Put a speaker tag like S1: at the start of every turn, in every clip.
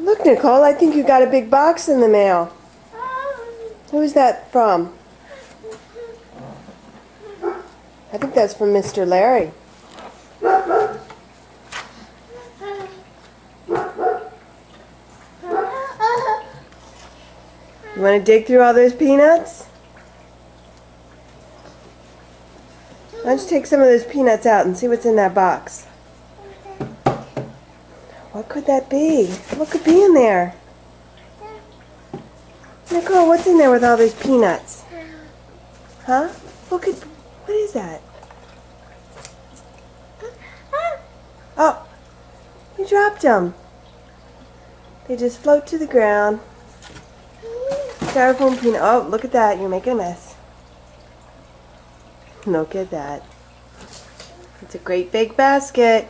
S1: Look, Nicole, I think you got a big box in the mail. Who is that from? I think that's from Mr. Larry. You want to dig through all those peanuts? Why don't you take some of those peanuts out and see what's in that box? What could that be? What could be in there? Nicole, what's in there with all those peanuts? Huh? What is that? Oh, you dropped them. They just float to the ground. Styrofoam peanut. Oh, look at that. You're making a mess. Look at that. It's a great big basket.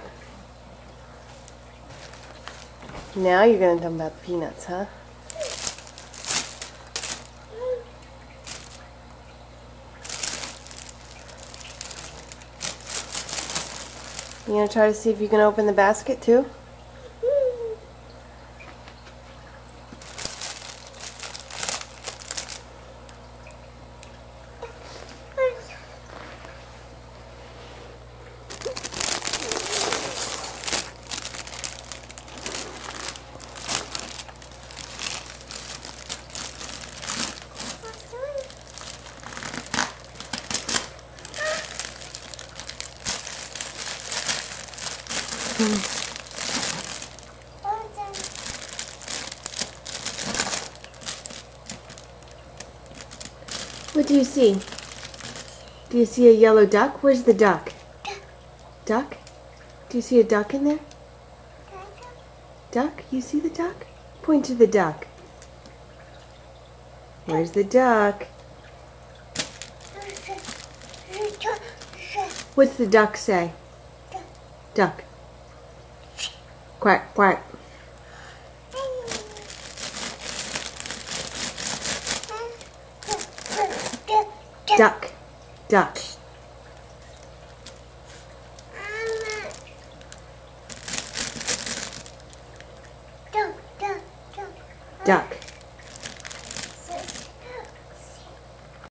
S1: Now you're going to dump out the peanuts, huh? You going to try to see if you can open the basket too? What do you see? Do you see a yellow duck? Where's the duck? Duck? Do you see a duck in there? Duck? You see the duck? Point to the duck. Where's the duck? What's the duck say? Duck. Quack, quack. Duck. Duck. Duck.